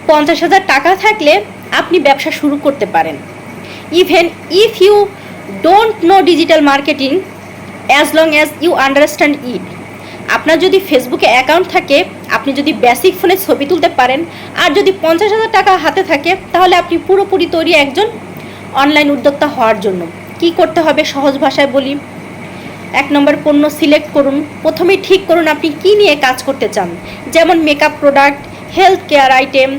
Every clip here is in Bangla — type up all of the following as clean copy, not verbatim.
50,000 টাকা থাকলে আপনি ব্যবসা শুরু করতে পারেন। Even if you don't know digital marketing, as long as you understand it. আপনার যদি ফেসবুকে অ্যাকাউন্ট থাকে, আপনি যদি বেসিক ফোনে ছবি তুলতে পারেন, আর যদি 50,000 টাকা হাতে থাকে, তাহলে আপনি পুরোপুরি তৈরি একজন অনলাইন উদ্যোক্তা হওয়ার জন্য। কি করতে হবে সহজ ভাষায় বলি। 1 নম্বর, পণ্য সিলেক্ট করুন। প্রথমেই ঠিক করুন আপনি কি নিয়ে কাজ করতে চান, যেমন makeup product, health care item,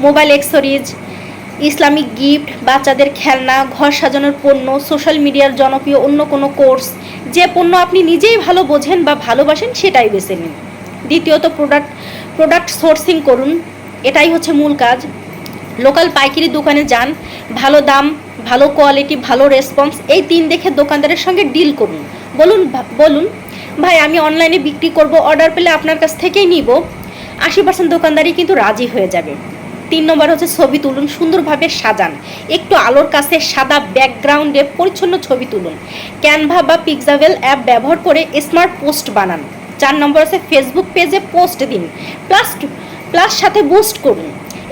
mobile accessories, Islamic gift, বাচ্চাদের খেলনা, ঘর সাজানোর পণ্য, সোশ্যাল মিডিয়ার জনপ্রিয় অন্য কোনো কোর্স। যে পণ্য আপনি নিজেই ভালো বোঝেন বা ভালোবাসেন সেটাই বেছে নিন। দ্বিতীয়ত, প্রোডাক্ট সোর্সিং করুন। এটাই হচ্ছে মূল কাজ। লোকাল পাইকারি দোকানে যান, ভালো দাম, ভালো কোয়ালিটি, ভালো রেসপন্স, এই 3 দেখে দোকানদারের সঙ্গে ডিল করুন। বলুন ভাই আমি অনলাইনে বিক্রি করব, অর্ডার পেলে আপনার কাছ থেকেই নিব। 80% দোকানদারই কিন্তু রাজি হয়ে যাবে। 3 নম্বর হচ্ছে ছবি তুলুন, সুন্দরভাবে সাজান। একটু আলোর কাছে সাদা ব্যাকগ্রাউন্ডে পরিচ্ছন্ন ছবি তুলুন। ক্যানভা বা পিক্সাভেল অ্যাপ ব্যবহার করে স্মার্ট পোস্ট বানান। 4 নম্বর হচ্ছে ফেসবুক পেজে পোস্ট দিন, প্লাস সাথে বুস্ট করুন।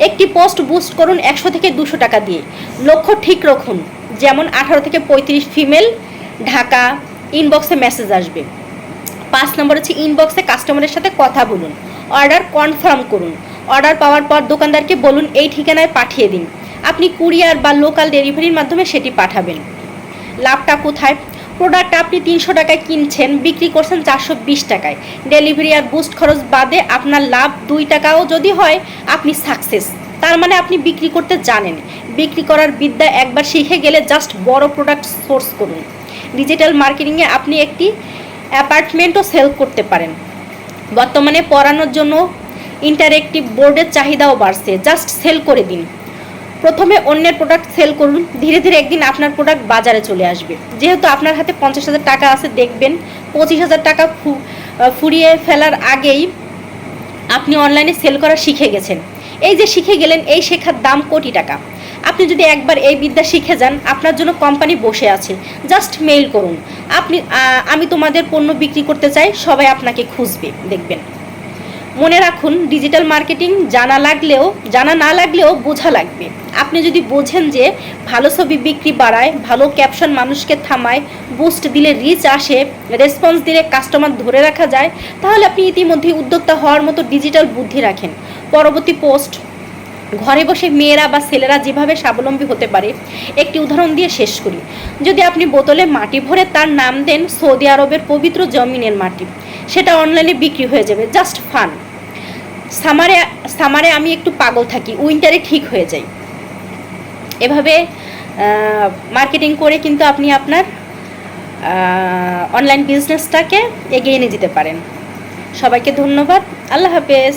একটি পোস্ট বুস্ট করুন 100 থেকে 200 টাকা দিয়ে। লক্ষ্য ঠিক রাখুন, যেমন 18 থেকে 35 ফিমেল, ঢাকা, ইনবক্সে মেসেজ আসবে। 5 নম্বর হচ্ছে ইনবক্সে কাস্টমারের সাথে কথা বলুন, অর্ডার কনফার্ম করুন। অর্ডার পাওয়ার পর দোকানদারকে বলুন এই ঠিকানায় পাঠিয়ে দিন। আপনি কুরিয়ার বা লোকাল ডেলিভারির মাধ্যমে সেটি পাঠাবেন। লাভটা কোথায়? প্রোডাক্ট আপনি 300 টাকায় কিনছেন, বিক্রি করছেন 420 টাকায়। ডেলিভারি আর বুস্ট খরচ বাদে আপনার লাভ 2 টাকাও যদি হয়, আপনি সাকসেস। তার মানে আপনি বিক্রি করতে জানেন। বিক্রি করার বিদ্যা একবার শিখে গেলে জাস্ট বড় প্রোডাক্ট সোর্স করুন। ডিজিটাল মার্কেটিংয়ে আপনি একটি অ্যাপার্টমেন্টও সেল করতে পারেন। বর্তমানে পড়ানোর জন্য ইন্টারেক্টিভ বোর্ডের চাহিদাও বাড়ছে, জাস্ট সেল করে দিন। প্রথমে অন্যের প্রোডাক্ট সেল করুন, ধীরে ধীরে একদিন আপনার প্রোডাক্ট বাজারে চলে আসবে। যেহেতু আপনার হাতে 50,000 টাকা আছে, দেখবেন 25,000 টাকা ফুরিয়ে ফেলার আগেই আপনি অনলাইনে সেল করা শিখে গেছেন। এই যে শিখে গেলেন, এই শেখার দাম কোটি টাকা। আপনি যদি একবার এই বিদ্যা শিখে যান, আপনার জন্য কোম্পানি বসে আছে। জাস্ট মেইল করুন, আমি তোমাদের পণ্য বিক্রি করতে চাই, সবাই আপনাকে খুঁজবে, দেখবেন। মনে রাখুন, ডিজিটাল মার্কেটিং জানা না লাগলেও বোঝা লাগবে। আপনি যদি বোঝেন যে ভালো ছবি বিক্রি বাড়ায়, ভালো ক্যাপশন মানুষকে থামায়, বুস্ট দিলে রিচ আসে, রেসপন্স দিলে কাস্টমার ধরে রাখা যায়, তাহলে আপনি ইতিমধ্যেই উদ্যোক্তা হওয়ার মতো ডিজিটাল বুদ্ধি রাখেন। পরবর্তী পোস্ট, ঘরে বসে মেয়েরা বা ছেলেরা যেভাবে স্বাবলম্বী হতে পারে, একটি উদাহরণ দিয়ে শেষ করি। যদি আপনি বোতলে মাটি ভরে তার নাম দেন সৌদি আরবের পবিত্র জমিনের মাটি, সেটা অনলাইনে বিক্রি হয়ে যাবে। Just fun. সামারে আমি একটু পাগল থাকি, উইন্টারে ঠিক হয়ে যাই। এভাবে মার্কেটিং করে কিন্তু আপনি আপনার অনলাইন বিজনেসটাকে এগিয়ে নিয়ে যেতে পারেন। সবাইকে ধন্যবাদ। আল্লাহ হাফেজ।